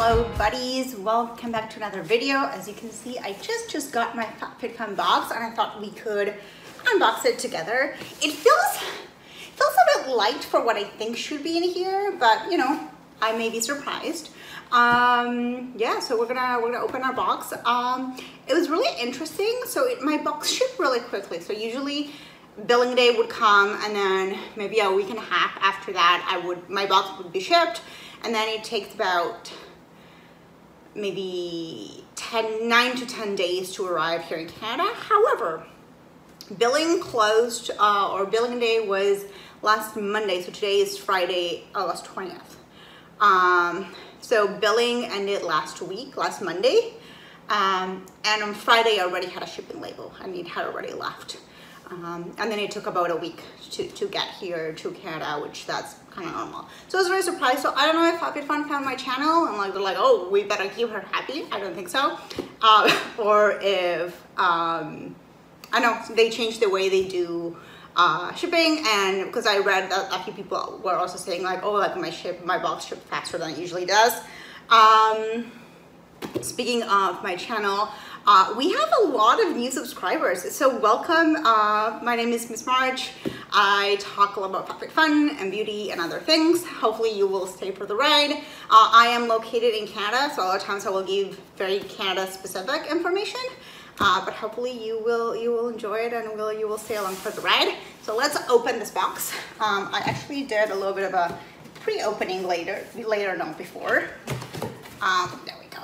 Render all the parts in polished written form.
Hello buddies, welcome back to another video. As you can see, I just got my FabFitFun box and I thought we could unbox it together. It feels a bit light for what I think should be in here, but you know, I may be surprised. Yeah, so we're gonna open our box. It was really interesting. So my box shipped really quickly. So usually billing day would come and then maybe a week and a half after that my box would be shipped, and then it takes about maybe 9 to 10 days to arrive here in Canada. However, billing closed or billing day was last Monday, so today is Friday, August 20th. So billing ended last Monday, and on Friday I already had a shipping label and it had already left. And then it took about a week to get here to Canada, which that's kind of normal. So I was very surprised. So I don't know if FabFitFun found my channel and like they're like, oh, we better keep her happy. I don't think so. Or if I know they changed the way they do shipping, and because I read that a few people were also saying like, oh, like my box shipped faster than it usually does. Speaking of my channel, we have a lot of new subscribers, so welcome. My name is Miss March. I talk a lot about FabFitFun and beauty and other things. Hopefully you will stay for the ride. I am located in Canada, so a lot of times I will give very Canada specific information, but hopefully you will enjoy it and you will stay along for the ride. So let's open this box. I actually did a little bit of a pre-opening before. There we go.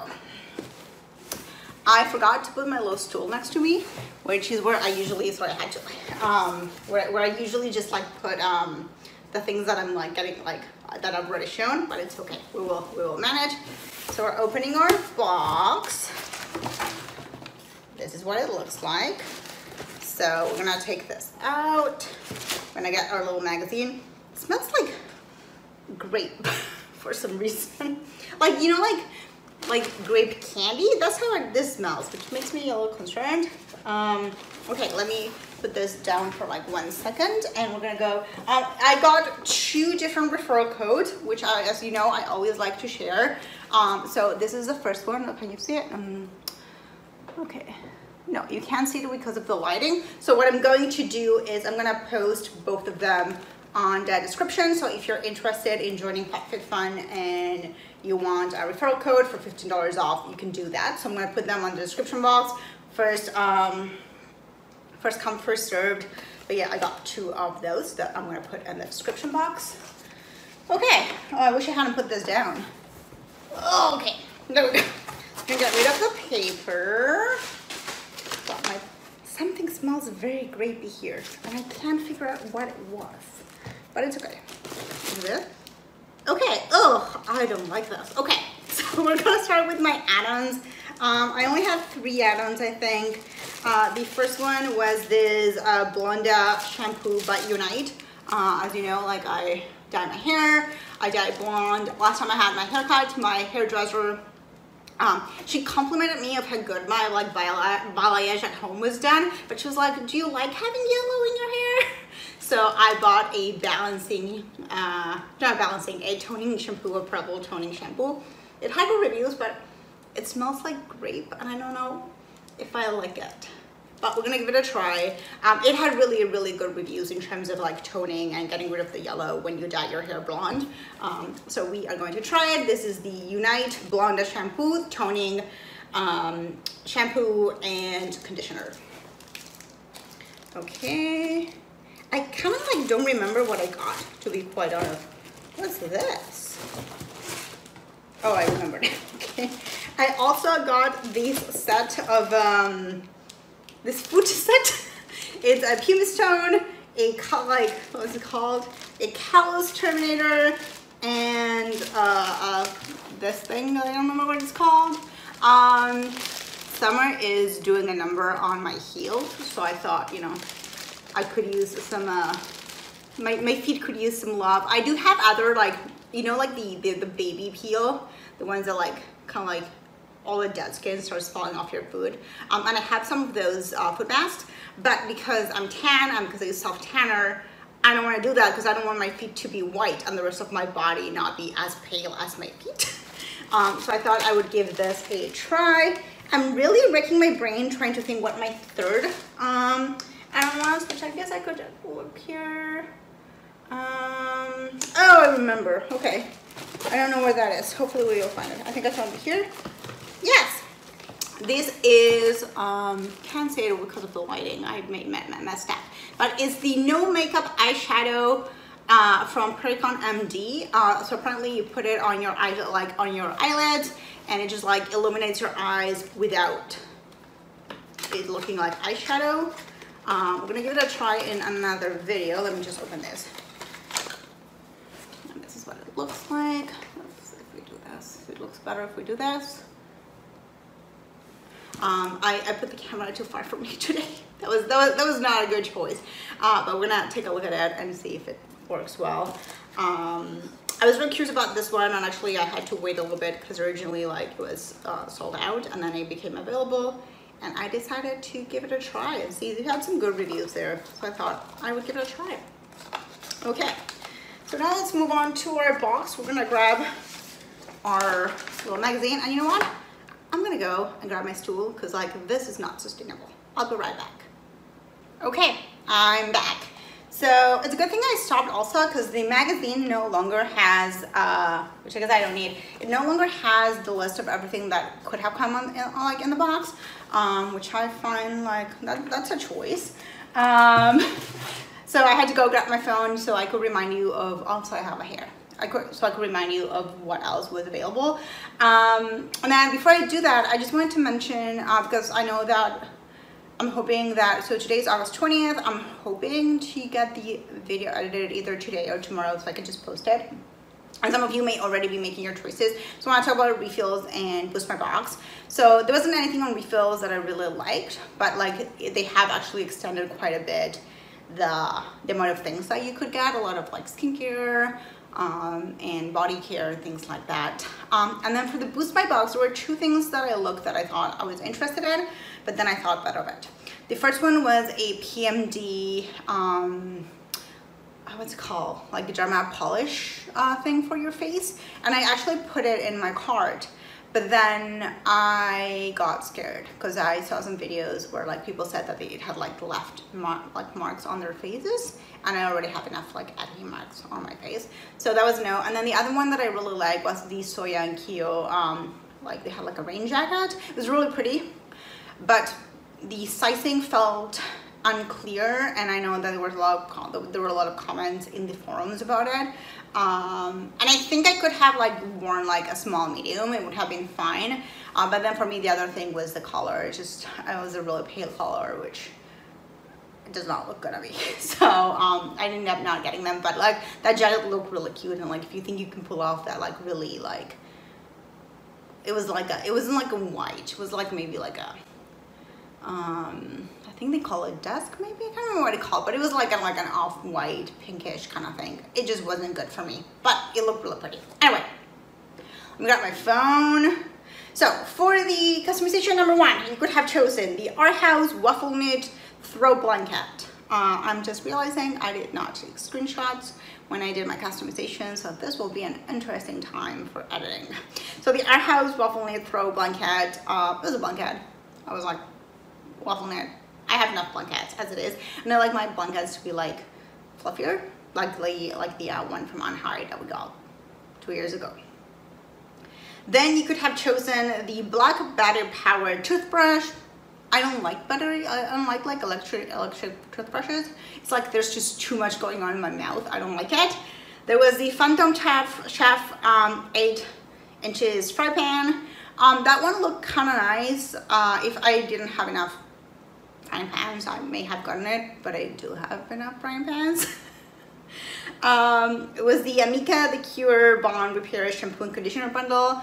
I forgot to put my little stool next to me, which is where I usually, where I usually just like put the things that I'm like getting that I've already shown, but it's okay. We will manage. So we're opening our box. This is what it looks like. So we're gonna take this out. We're gonna get our little magazine. It smells like grape for some reason. Like, you know, like grape candy. That's how this smells, which makes me a little concerned. Okay, let me put this down for like 1 second and we're gonna go. I got 2 different referral codes, which as you know, I always like to share. So this is the first one. Can you see it? Okay. No, you can't see it because of the lighting. So what I'm going to do is I'm gonna post both of them on the description. So if you're interested in joining FabFitFun and you want a referral code for $15 off, you can do that. So I'm gonna put them on the description box. First come, first served. But yeah, I got 2 of those that I'm gonna put in the description box. Okay, oh, I wish I hadn't put this down. Oh, okay, there we go. I'm gonna get rid of the paper. Something smells very grapey here, and I can't figure out what it was, but it's okay. Is it? Okay, oh, I don't like this. Okay, so we're gonna start with my add-ons. I only have 3 add-ons, I think. The first one was this Blonda shampoo by Unite. As you know, like I dye my hair, I dye it blonde. Last time I had my haircut, my hairdresser, she complimented me of how good my like balayage at home was done, but she was like, do you like having yellow in your hair? So I bought a a toning shampoo, a Preble toning shampoo. It had good reviews, but it smells like grape and I don't know if I like it, but we're gonna give it a try. It had really good reviews in terms of like toning and getting rid of the yellow when you dye your hair blonde. So we are going to try it. This is the Unite Blonda shampoo, toning shampoo and conditioner. Okay, I kind of like don't remember what I got, to be quite honest. What's this? Oh, I remembered. Okay, I also got this set of this food set. It's a pumice stone, what is it called? A callus terminator, and this thing, I don't remember what it's called. Summer is doing a number on my heels, so I thought, you know, I could use some, my feet could use some love. I do have other, like, you know, like the baby peel, the ones that like, kind of like, all the dead skin starts falling off your foot. And I have some of those foot masks, but because I'm tan, because I use self tanner, I don't want to do that because I don't want my feet to be white and the rest of my body not be as pale as my feet. So I thought I would give this a try. I'm really wrecking my brain trying to think what my third add-on was, which I guess I could look here. Oh, I remember. Okay. I don't know where that is. Hopefully we will find it. I think I found it here. Yes. This is, can't say it because of the lighting. I messed up. But it's the no makeup eyeshadow from Pericon MD. So apparently you put it on your eyes, like on your eyelids, and it just like illuminates your eyes without it looking like eyeshadow. We're gonna give it a try in another video. Let me just open this. And this is what it looks like. Let's see if we do this. It looks better if we do this. I put the camera too far from me today. That was not a good choice. But we're gonna take a look at it and see if it works well. I was really curious about this one, and actually I had to wait a little bit because originally like it was sold out, and then it became available, and I decided to give it a try and see. They had some good reviews there, so I thought I would give it a try. Okay, so now let's move on to our box. We're gonna grab our little magazine, and you know what? I'm gonna go and grab my stool because like this is not sustainable. I'll be right back. Okay, I'm back. So it's a good thing I stopped also because the magazine no longer has, which I guess I don't need, it no longer has the list of everything that could have come on like in the box, which I find like that's a choice. So I had to go grab my phone so I could remind you of, also I have a hair. So I could remind you of what else was available. And then before I do that, I just wanted to mention, because I know that I'm hoping that, so today's August 20th, I'm hoping to get the video edited either today or tomorrow so I can just post it. And some of you may already be making your choices. So I want to talk about refills and boost my box. So there wasn't anything on refills that I really liked, but like they have actually extended quite a bit the amount of things that you could get, a lot of like skincare, and body care, things like that. And then for the boost my box, there were two things that I looked that I thought I was interested in, but then I thought better of it. The first one was a PMD, what's it called? Like a gel matte polish thing for your face. And I actually put it in my cart, but then I got scared because I saw some videos where like people said that they had like left marks on their faces, and I already have enough like acne marks on my face, so that was no. And then the other one that I really liked was the Soya and Kyo, like they had like a rain jacket. It was really pretty, but the sizing felt unclear, and I know that there were a lot of comments in the forums about it. And I think I could have like worn like a small medium, it would have been fine. But then for me, the other thing was the color. It was a really pale color, which does not look good on me. So I ended up not getting them, but like that jacket looked really cute, and like if you think you can pull off that like really like, it wasn't like a white, it was like maybe like a I think they call it dusk, maybe, I can't remember what it called, but it was like an off-white pinkish kind of thing. It just wasn't good for me, but it looked really pretty. Anyway, I got my phone. So for the customization number one, you could have chosen the Our House Waffle Knit Throw Blanket. I'm just realizing I did not take screenshots when I did my customization, so this will be an interesting time for editing. So the Our House Waffle Knit Throw Blanket, it was a blanket. I was like, waffle knit. I have enough blankets as it is, and I like my blankets to be like fluffier, like the one from Untitled that we got 2 years ago. Then you could have chosen the black battery powered toothbrush. I don't like battery. I don't like electric toothbrushes. It's like there's just too much going on in my mouth. I don't like it. There was the Phantom Chef 8 inches fry pan. That one looked kind of nice. If I didn't have enough frying pans, I may have gotten it, but I do have enough frying pans. It was the Amika The Cure Bond Repair Shampoo and Conditioner Bundle.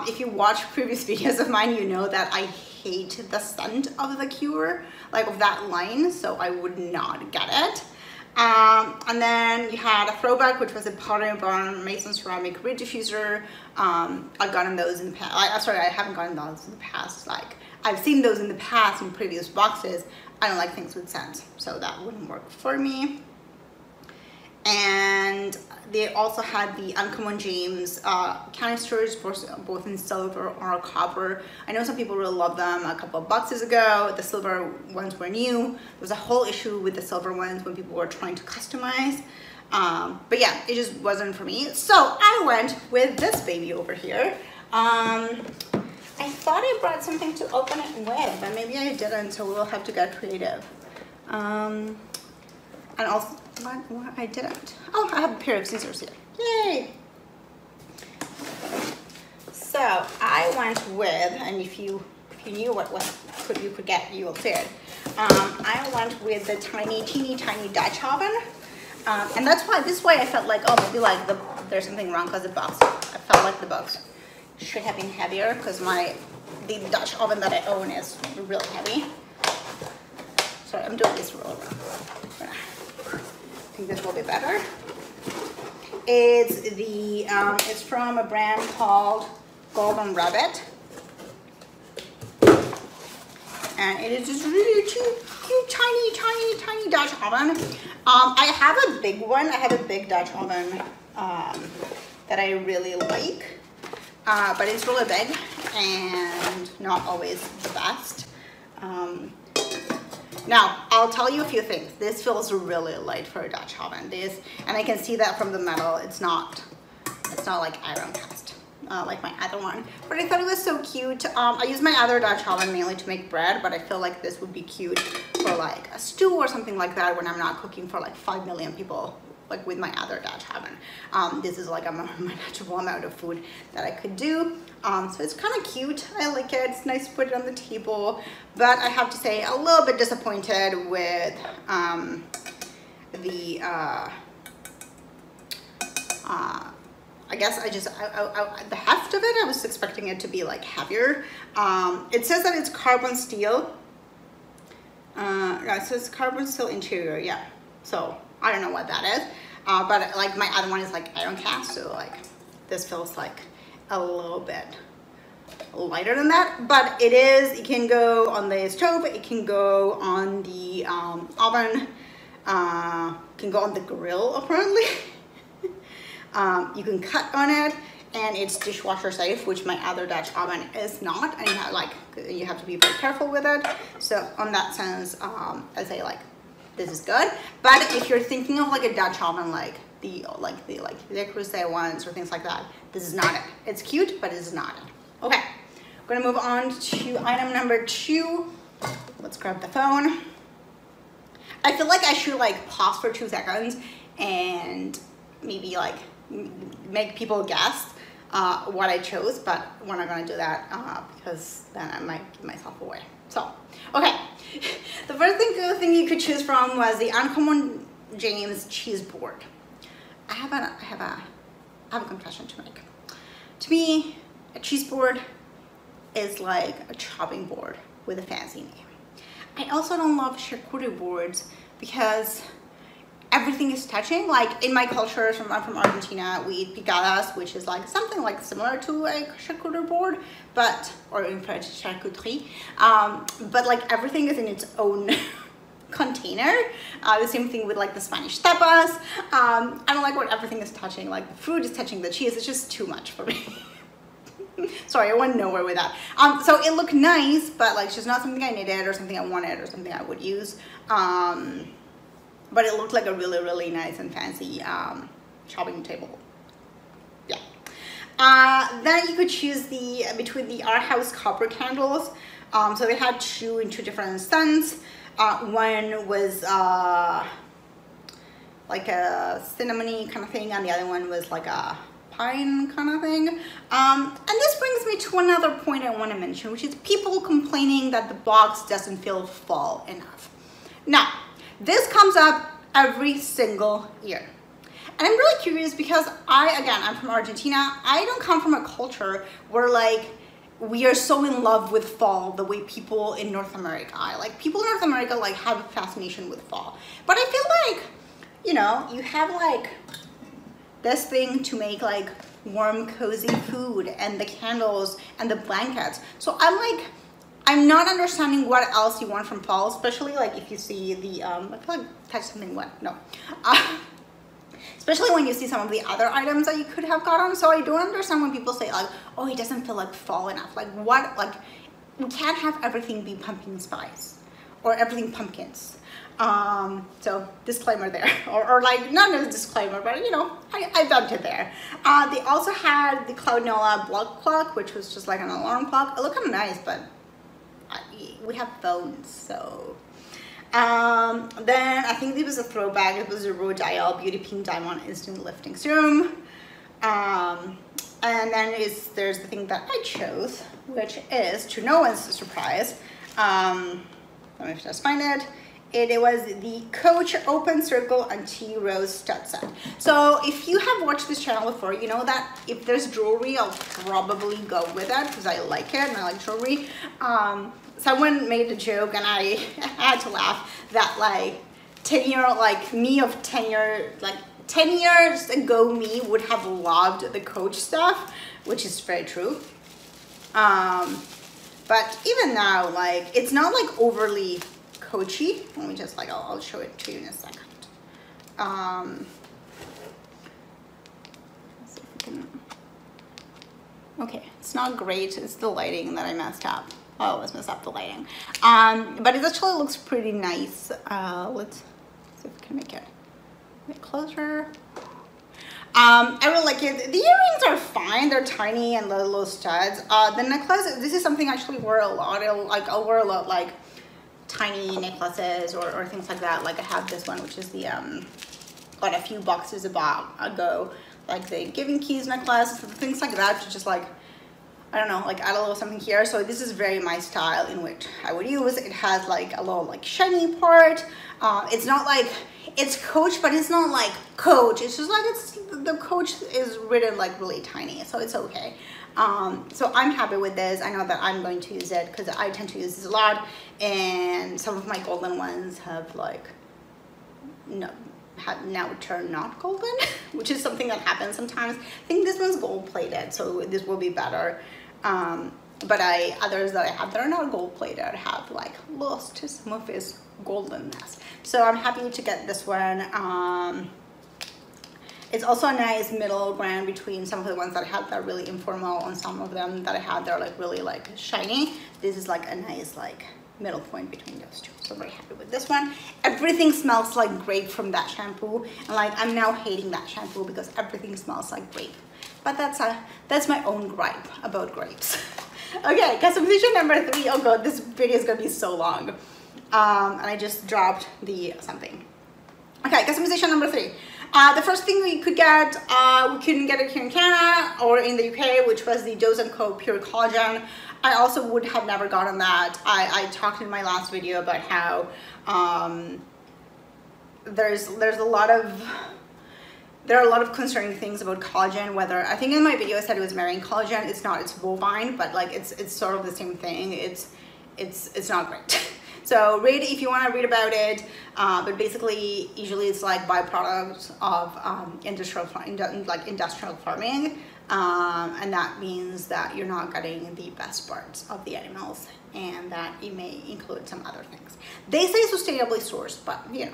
If you watch previous videos of mine, you know that I hate the scent of The Cure, like of that line, so I would not get it. And then you had a throwback, which was a Pottery Barn Mason Ceramic Reed Diffuser. I've gotten those in the past. Sorry, I haven't gotten those in the past. Like, I've seen those in the past in previous boxes. I don't like things with scents, so that wouldn't work for me. And they also had the Uncommon James canisters, both in silver or copper. I know some people really love them. A couple of boxes ago, the silver ones were new. There was a whole issue with the silver ones when people were trying to customize. But yeah, it just wasn't for me. So I went with this baby over here. I thought I brought something to open it with, but maybe I didn't, so we'll have to get creative. And also, what I didn't. Oh, I have a pair of scissors here. Yay! So I went with, and if you knew what you could get, you will see it. I went with the teeny tiny Dutch oven. And that's why, this way I felt like, oh, maybe like there's something wrong because the box, I felt like the box should have been heavier because the Dutch oven that I own is really heavy. Sorry, I'm doing this roll around. I think this will be better. It's from a brand called Golden Rabbit. And it is just really cute, tiny Dutch oven. I have a big one. I have a big Dutch oven that I really like. But it's really big and not always the best. Now, I'll tell you a few things. This feels really light for a Dutch oven. And I can see that from the metal. It's not like iron cast, like my other one. But I thought it was so cute. I use my other Dutch oven mainly to make bread, but I feel like this would be cute for like a stew or something like that when I'm not cooking for like 5 million people, like with my other Dutch oven. This is like a manageable amount of food that I could do. So it's kind of cute. I like it. It's nice to put it on the table. But I have to say, a little bit disappointed with I guess the heft of it, I was expecting it to be like heavier. It says that it's carbon steel. It says carbon steel interior, yeah. So I don't know what that is. But like my other one is like iron cast, so like this feels like a little bit lighter than that. But it can go on the stove, it can go on the oven, can go on the grill apparently. You can cut on it, and it's dishwasher safe, which my other Dutch oven is not, and you have to be very careful with it. So on that sense, I say like this is good. But if you're thinking of like a Dutch oven, like the Le Creuset ones or things like that, this is not it. It's cute, but it's not it. Okay, I'm gonna move on to item number 2. Let's grab the phone. I feel like I should like pause for 2 seconds and maybe like make people guess what I chose, but we're not gonna do that because then I might give myself away. So, okay, the first thing you could choose from was the Uncommon James cheese board. I have a confession to make. To me, a cheese board is like a chopping board with a fancy name. I also don't love charcuterie boards because everything is touching. Like in my culture, I'm from Argentina, we eat picadas, which is like something like similar to a charcuterie board, or in French, charcuterie. But like everything is in its own container. The same thing with like the Spanish tapas. I don't like when everything is touching, like the fruit is touching the cheese. It's just too much for me. Sorry, I went nowhere with that. So it looked nice, but like it's just not something I needed or something I wanted or something I would use. But it looked like a really nice and fancy chopping table. Yeah. Then you could choose between the Our House copper candles. So they had 2 in 2 different scents. One was like a cinnamony kind of thing, and the other one was like a pine kind of thing. And this brings me to another point I want to mention, which is people complaining that the box doesn't feel fall enough. Now, this comes up every single year. And I'm really curious because I'm from Argentina. I don't come from a culture where like we are so in love with fall the way people in North America are. Like people in North America like have a fascination with fall. But I feel like, you know, you have like this thing to make like warm, cozy food and the candles and the blankets. So I'm not understanding what else you want from fall, especially like if you see the, I feel like touch something wet, no. especially when you see some of the other items that you could have gotten. So I don't understand when people say like, oh, it doesn't feel like fall enough. Like what, like we can't have everything be pumpkin spice or everything pumpkins. So disclaimer there, or like not a disclaimer, but you know, I dumped it there. They also had the Cloud Nola block clock, which was just like an alarm clock. It looked kind of nice, but we have phones, so. Then I think it was a throwback. It was a Raw Dial Beauty Pink Diamond Instant Lifting Serum. And then there's the thing that I chose, which is, to no one's surprise, let me just find it. It was the Coach Open Circle Anti-Rose Stud Set. So if you have watched this channel before, you know that if there's jewelry, I'll probably go with it because I like it and I like jewelry. Someone made a joke and I had to laugh that like 10 years ago me would have loved the Coach stuff, which is very true. But even now, like it's not like overly Coachy. Let me just like I'll show it to you in a second. See if we can... Okay, it's not great. It's the lighting that I messed up. I always mess up the lighting. But it actually looks pretty nice. Let's see if we can make it a bit closer. I really like it. The earrings are fine. They're tiny and little studs. The necklace, this is something I actually wear a lot. I'll wear a lot like tiny necklaces or things like that. Like I have this one, which is the got a few boxes ago, like the Giving Keys necklace, things like that, to just like, I don't know, like add a little something here. So this is very my style in which I would use. It has like a little like shiny part. It's not like, it's Coach, but it's not like Coach. It's just like, the Coach is written like really tiny, so it's okay. So I'm happy with this. I know that I'm going to use it because I tend to use this a lot, and some of my golden ones have like have now turned not golden, which is something that happens sometimes. I think this one's gold plated, so this will be better. But others that I have that are not gold plated have like lost some of its goldenness. So I'm happy to get this one. It's also a nice middle ground between some of the ones that I have that are really informal and some of them that I have that are like really like shiny. This is like a nice like middle point between those two. So very happy with this one. Everything smells like grape from that shampoo, and like I'm now hating that shampoo because everything smells like grape. But that's my own gripe about grapes. Okay, customization number 3. Oh god, this video is gonna be so long. And I just dropped the something. Okay, customization number 3. The first thing we could get, we couldn't get it here in Canada or in the UK, which was the Dose & Co Pure Collagen. I also would have never gotten that. I talked in my last video about how there are a lot of concerning things about collagen. Whether, I think in my video I said it was marine collagen. It's not. It's bovine, but like it's sort of the same thing. It's not great. So read if you want to read about it, but basically usually it's like byproducts of industrial farming, and that means that you're not getting the best parts of the animals, and that it may include some other things. They say sustainably sourced, but you know,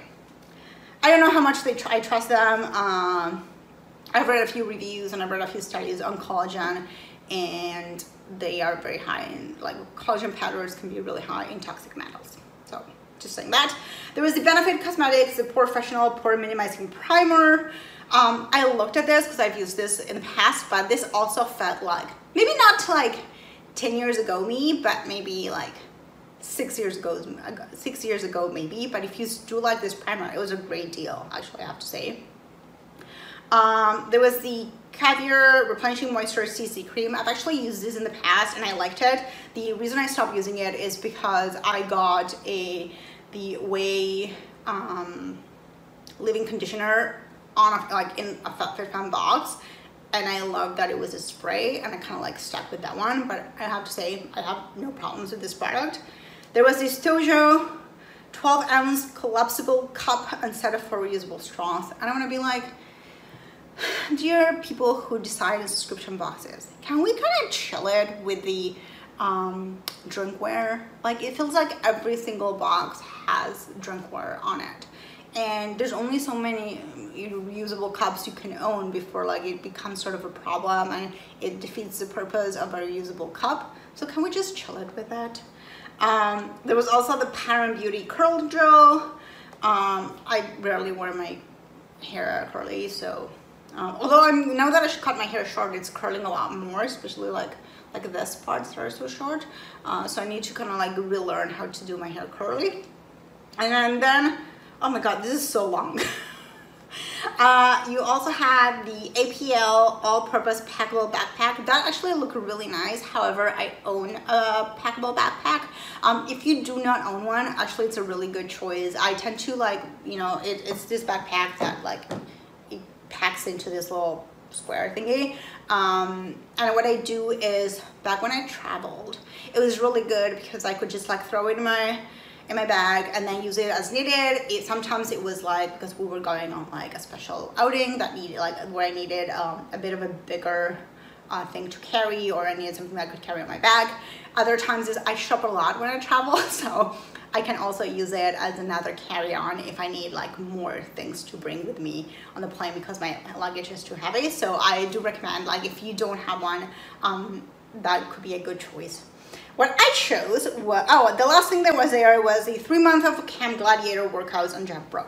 I don't know how much I trust them. I've read a few reviews and I've read a few studies on collagen, and they are very high in, like, collagen powders can be really high in toxic metals. So just saying that. There was the Benefit Cosmetics, the Professional Pore Minimizing Primer. I looked at this because I've used this in the past, but this also felt like, maybe not like 10 years ago me, but maybe like 6 years ago maybe. But if you do like this primer, it was a great deal, actually, I have to say. There was the Caviar Replenishing Moisture CC Cream. I've actually used this in the past and I liked it. The reason I stopped using it is because I got the Way Living Conditioner in a FabFitFun box, and I love that it was a spray, and I kind of like stuck with that one. But I have to say I have no problems with this product. There was this Tojo 12-ounce collapsible cup and set of 4 reusable straws, and I want to be like, dear people who decide on subscription boxes, can we kind of chill it with the drinkware? Like, it feels like every single box has drinkware on it, and there's only so many reusable cups you can own before like it becomes sort of a problem and it defeats the purpose of a reusable cup. So can we just chill it with that? There was also the Pattern Beauty curl gel. I rarely wear my hair curly, so although now that I should cut my hair short, it's curling a lot more, especially like this part that are so short. So I need to kind of like relearn how to do my hair curly. And then oh my god, this is so long. You also have the APL all-purpose packable backpack. That actually looked really nice. However, I own a packable backpack. If you do not own one, actually it's a really good choice. I tend to like, you know, it's this backpack that like it packs into this little square thingy. And what I do is, back when I traveled, it was really good because I could just like throw it in my bag and then use it as needed. Sometimes it was like, because we were going on like a special outing that needed like where I needed a bit of a bigger thing to carry, or I needed something that I could carry in my bag. Other times is I shop a lot when I travel, so I can also use it as another carry-on if I need like more things to bring with me on the plane because my luggage is too heavy. So I do recommend, like, if you don't have one, that could be a good choice. What I chose was, oh, the last thing that was there was the 3-month of Camp Gladiator workouts on JetBro.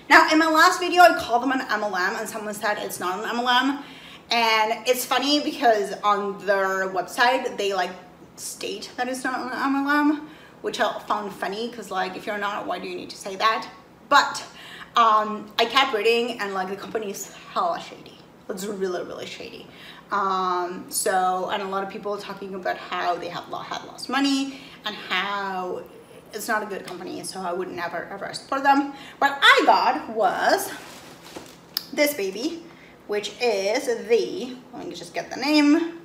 Now, in my last video, I called them an MLM, and someone said it's not an MLM. And it's funny because on their website, they like state that it's not an MLM, which I found funny because like, if you're not, why do you need to say that? But I kept reading and like the company is hella shady. It's really, really shady. And a lot of people are talking about how they have had lost money and how it's not a good company, so I would never ever support them. What I got was this baby, which is the, let me just get the name,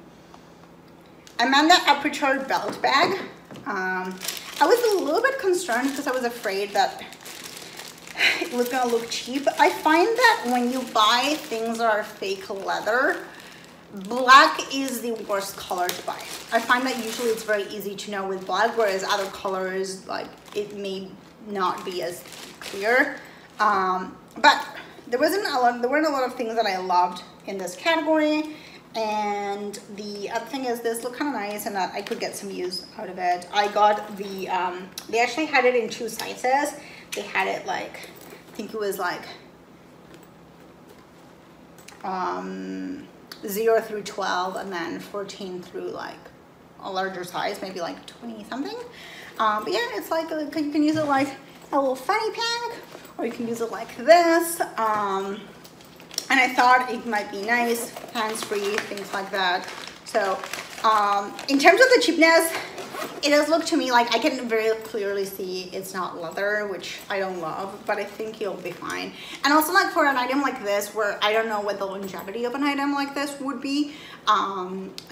Amanda Aperture Belt Bag. I was a little bit concerned because I was afraid that it was gonna look cheap. I find that when you buy things that are fake leather, black is the worst color to buy. I find that usually it's very easy to know with black, whereas other colors, like, it may not be as clear. But there weren't a lot of things that I loved in this category. And the other thing is, this looked kind of nice and that I could get some use out of it. I got the, they actually had it in 2 sizes. They had it like, I think it was like 0 through 12, and then 14 through like a larger size, maybe like 20 something. But yeah, it's like, you can use it like a little fanny pack, or you can use it like this. And I thought it might be nice, hands-free, things like that. So in terms of the cheapness, it does look to me like I can very clearly see it's not leather, which I don't love, but I think it'll be fine. And also, like, for an item like this, where I don't know what the longevity of an item like this would be,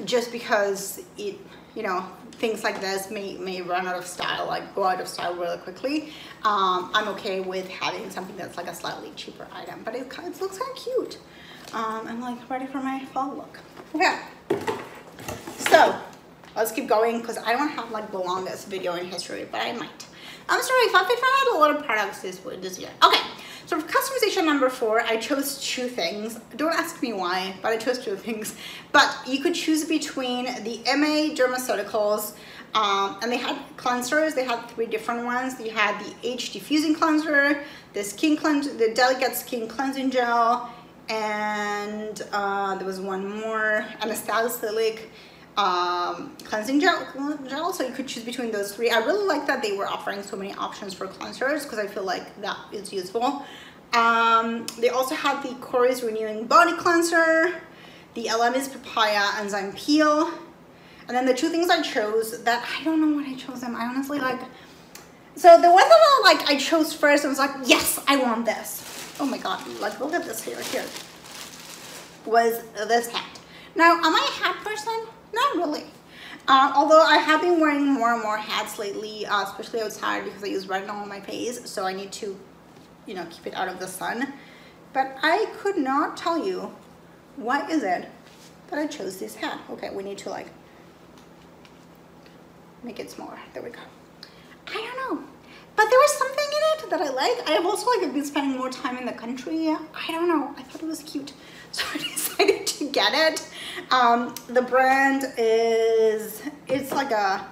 just because it, you know, things like this may run out of style, like go out of style really quickly. I'm okay with having something that's like a slightly cheaper item, but it looks kind of cute. I'm like ready for my fall look. Okay, so let's keep going because I don't have like the longest video in history, but I might. I'm sorry, FabFitFun had a lot of products this year. Okay, so for customization number 4, I chose 2 things. Don't ask me why, but I chose 2 things. But you could choose between the MA Dermaceuticals, and they had cleansers. They had 3 different ones. They had the Age Diffusing Cleanser, the Delicate Skin Cleansing Gel, and there was one more, and a salicylic cleansing gel. So you could choose between those 3. I really like that they were offering so many options for cleansers because I feel like that is useful. They also had the Corey's Renewing Body Cleanser, the Elemis Papaya Enzyme Peel, and then the 2 things I chose that I don't know what I chose them. I honestly like, so the one that I chose first, I was like, yes, I want this. Oh my god, like, look at this here was this hat. Now, am I a hat person? Not really. Although I have been wearing more and more hats lately, especially outside, because I use retinol on my face, so I need to, you know, keep it out of the sun. But I could not tell you what is it that I chose this hat. Okay, we need to like make it smaller. There we go. I don't know, but there was something in it brand that I like. I have also like been spending more time in the country. I don't know, I thought it was cute, so I decided to get it. The brand is, it's like a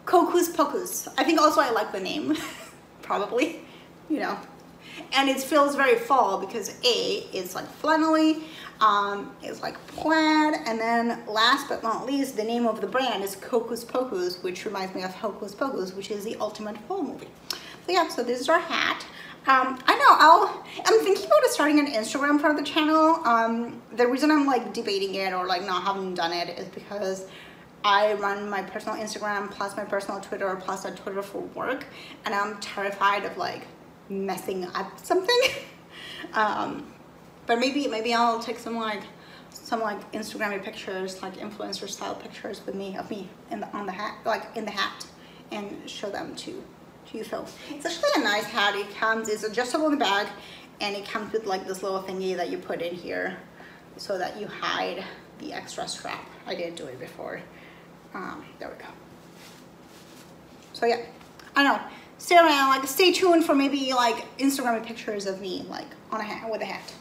Hocus Pocus. I think also I like the name, probably, you know. And it feels very fall because A, it's like flannelly, it's like plaid, and then last but not least, the name of the brand is Hocus Pocus, which reminds me of Hocus Pocus, which is the ultimate fall movie. So yeah, so this is our hat. I know I'm thinking about starting an Instagram for the channel. The reason I'm like debating it or like not having done it is because I run my personal Instagram plus my personal Twitter plus a Twitter for work, and I'm terrified of like messing up something. But maybe I'll take some like Instagrammy pictures, like influencer style pictures with me of me on the hat, like in the hat, and show them to you folks. It's actually a nice hat. It's adjustable in the bag, and it comes with like this little thingy that you put in here so that you hide the extra strap. I didn't do it before. There we go. So yeah, I don't know. Stay around, like stay tuned for maybe like Instagram pictures of me like on a hat with a hat.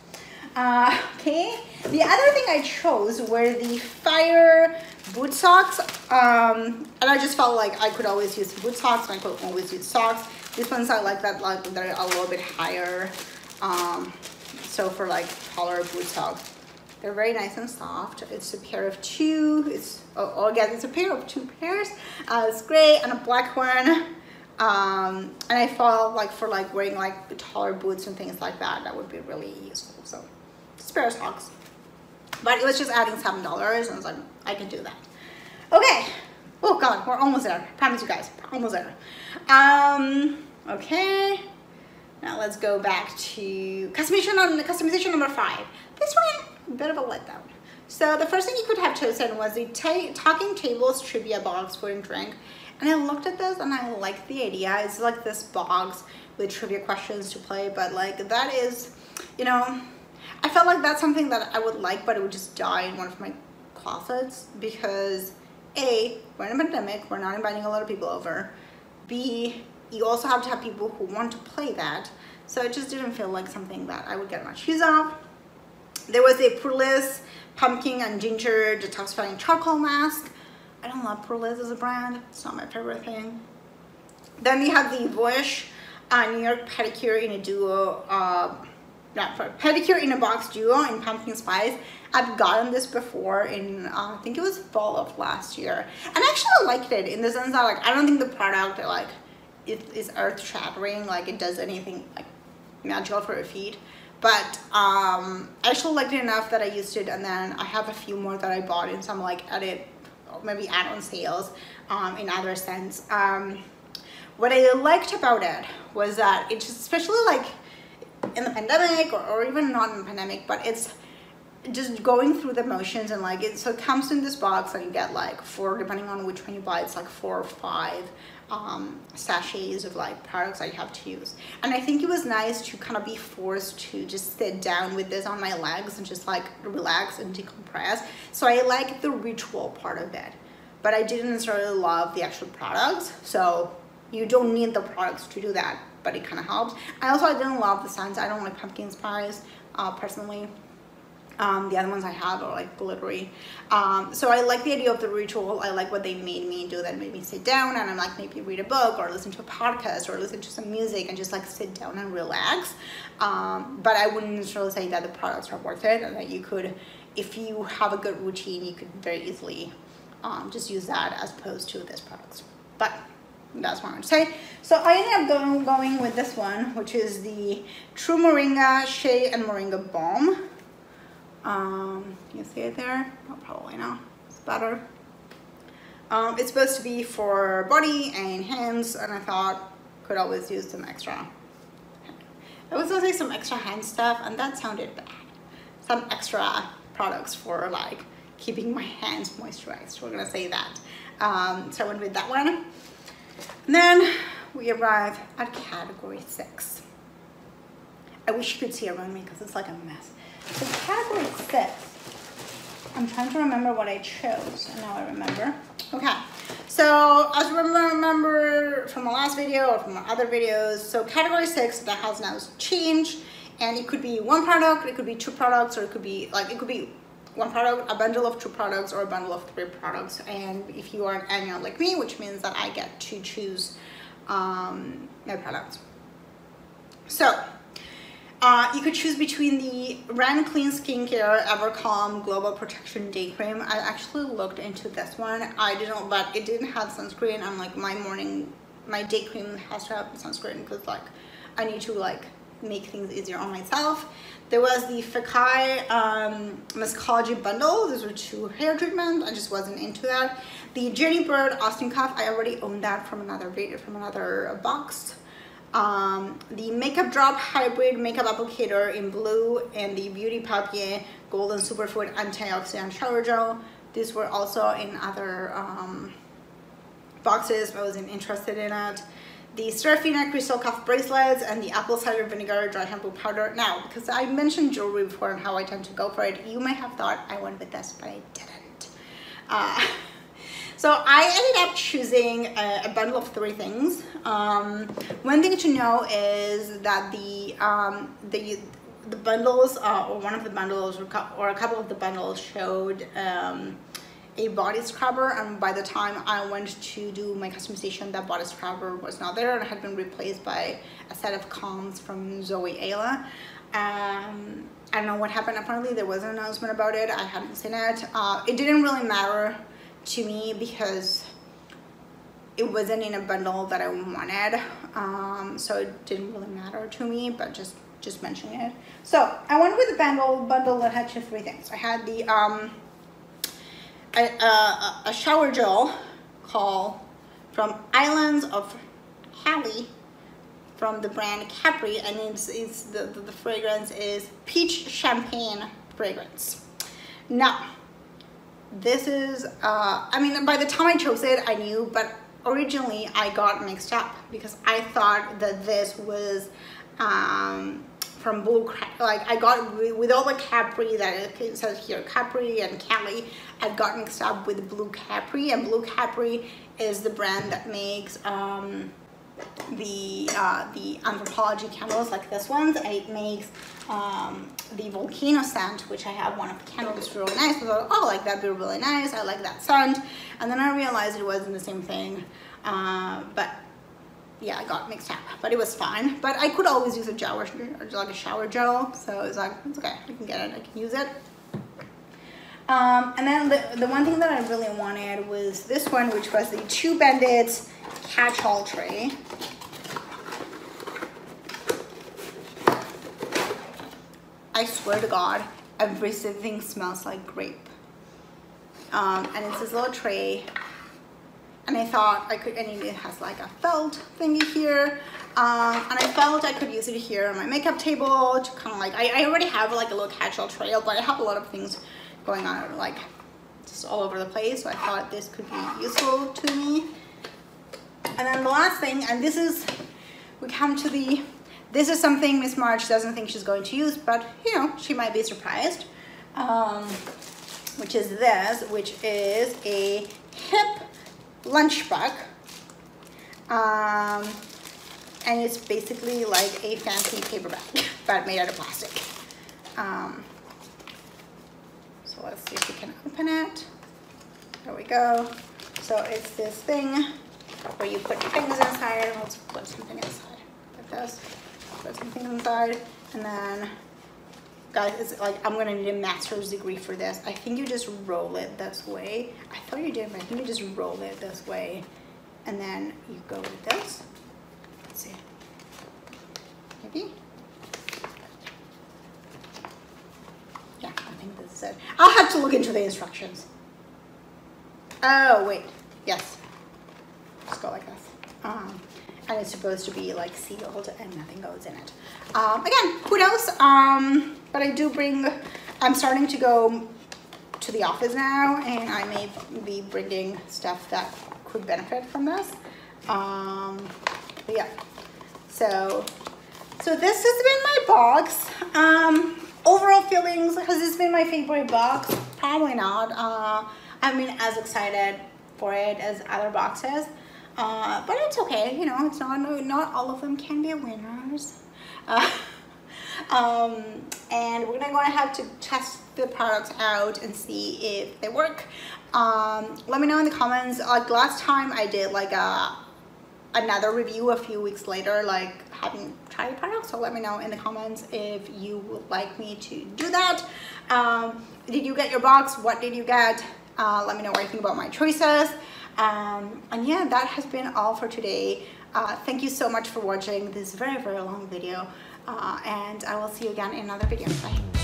Okay, the other thing I chose were the Fire boot socks, and I just felt like I could always use boot socks and I could always use socks. These ones I like that, like they're a little bit higher, so for like taller boot socks. They're very nice and soft. It's a pair of two. It's again, it's a pair of two pairs. It's gray and a black one. And I felt like for like wearing like taller boots and things like that, that would be really useful. So just a pair of socks. But it was just adding $7, and I was like, I can do that. Okay. Oh God, we're almost there. I promise you guys, almost there. Okay. Now let's go back to customization number 5. This one, a bit of a letdown. So the first thing you could have chosen was the Talking Tables trivia box for a drink. And I looked at this and I liked the idea. It's like this box with trivia questions to play, but like that is, you know, I felt like that's something that I would like, but it would just die in one of my closets because A, we're in a pandemic, we're not inviting a lot of people over. B, you also have to have people who want to play that. So it just didn't feel like something that I would get much use of. There was a Purlis pumpkin and ginger detoxifying charcoal mask. I don't love Purlis as a brand. It's not my favorite thing. Then we have the Voish New York pedicure in a duo, pedicure in a box duo in pumpkin spice. I've gotten this before in I think it was fall of last year, and I actually liked it in the sense that like I don't think the product like it is earth shattering, like it does anything like magical for your feet. But I actually liked it enough that I used it, and then I have a few more that I bought in some like maybe add-on sales in other sense. What I liked about it was that it just, especially like in the pandemic or even not in the pandemic, but it's just going through the motions and like it, so it comes in this box and you get like 4, depending on which one you buy, it's like 4 or 5 sachets of like products I have to use. And I think it was nice to kind of be forced to just sit down with this on my legs and just like relax and decompress. So I like the ritual part of it, but I didn't necessarily love the actual products. So you don't need the products to do that, but it kind of helps. I didn't love the scents. I don't like pumpkin spice personally. The other ones I have are like glittery. So I like the idea of the ritual. I like what they made me do that made me sit down and I'm like maybe read a book or listen to a podcast or listen to some music and just like sit down and relax. But I wouldn't necessarily say that the products are worth it and that you could, if you have a good routine, you could very easily just use that as opposed to this products. But that's what I'm gonna say. So I ended up going with this one, which is the True Moringa Shea and Moringa Balm. You see it there? Oh, probably not. It's better. It's supposed to be for body and hands, and I thought could always use some extra. I was gonna say some extra hand stuff, and that sounded bad. Some extra products for like keeping my hands moisturized. We're gonna say that. So I went with that one. And then we arrive at category 6. I wish you could see around me because it's like a mess. So category 6, I'm trying to remember what I chose, and now I remember. Okay, So as you remember from the last video or from my other videos, so category 6 that has now changed, and it could be one product, it could be 2 products, or it could be one product, a bundle of 2 products, or a bundle of 3 products. And if you are an annual like me, which means that I get to choose my products. So you could choose between the Ren Clean Skincare Evercalm Global Protection Day Cream. I actually looked into this one. I didn't, but it didn't have sunscreen. I'm like, my day cream has to have sunscreen because like I need to like make things easier on myself. There was the Fakai Mascology Bundle. These were 2 hair treatments. I just wasn't into that. The Jenny Bird Austin Cuff, I already own that from another video, from another box. The Makeup Drop Hybrid Makeup Applicator in blue, and the Beauty Papier Golden Superfood Antioxidant Shower Gel. These were also in other boxes, but I wasn't interested in it. The Serafina Crystal Cuff Bracelets and the Apple Cider Vinegar Dry Shampoo Powder. Now, because I mentioned jewelry before and how I tend to go for it, you may have thought I went with this, but I didn't. So I ended up choosing a bundle of 3 things. One thing to know is that the bundles, or one of the bundles, or a couple of the bundles showed a body scrubber, and by the time I went to do my customization, that body scrubber was not there and had been replaced by a set of comms from Zoe Ayla. I don't know what happened. Apparently there was an announcement about it. I hadn't seen it. It didn't really matter to me because it wasn't in a bundle that I wanted, so it didn't really matter to me, but just mentioning it. So I went with the bundle that had 3 things. I had the a shower gel called from Islands of Halley from the brand Capri, and the fragrance is peach champagne fragrance. Now this is I mean, by the time I chose it I knew, but originally I got mixed up because I thought that this was from Blue, like I got with all the Capri that it says here, Capri and Cali, I got mixed up with Blue Capri, and Blue Capri is the brand that makes the Anthropology candles like this one. It makes the Volcano scent, which I have one of the candles. It's really nice. I thought, oh, like that'd be really nice. I like that scent, and then I realized it wasn't the same thing. But yeah, I got mixed up, but it was fine. But I could always use a shower, like a shower gel, so it's like, it's okay, I can get it, I can use it. And then the one thing that I really wanted was this one, which was the 2 Bandits catch-all tray. I swear to God, everything smells like grape. And it's this little tray. And I thought I could, and it has like a felt thingy here. And I felt I could use it here on my makeup table to kind of like, I already have like a little catch-all tray, but I have a lot of things going on like just all over the place. So I thought this could be useful to me. And then the last thing, and this is, we come to the, this is something Miss March doesn't think she's going to use, but you know, she might be surprised. Which is this, which is a hip lunch bag, and it's basically like a fancy paper bag but made out of plastic. So let's see if we can open it. There we go. So it's this thing where you put things inside. Let's put something inside like this. Put something inside, and then guys, it's like, I'm gonna need a master's degree for this. I think you just roll it this way. I thought you did, but I think you just roll it this way, and then you go with this. Let's see. Maybe? Yeah, I think this is it. I'll have to look into the instructions. Oh, wait. Yes. Just go like this. And it's supposed to be like sealed and nothing goes in it. Again, who knows? But I do bring, I'm starting to go to the office now, and I may be bringing stuff that could benefit from this. But yeah, so this has been my box. Overall feelings, has this been my favorite box? Probably not. I've been as excited for it as other boxes. But it's okay, you know, it's not all of them can be winners. And we're gonna have to test the products out and see if they work. Let me know in the comments. Like last time I did like another review a few weeks later, like having tried the product, so let me know in the comments if you would like me to do that. Did you get your box? What did you get? Let me know what you think about my choices. And yeah, that has been all for today. Thank you so much for watching this very long video, and I will see you again in another video. Bye.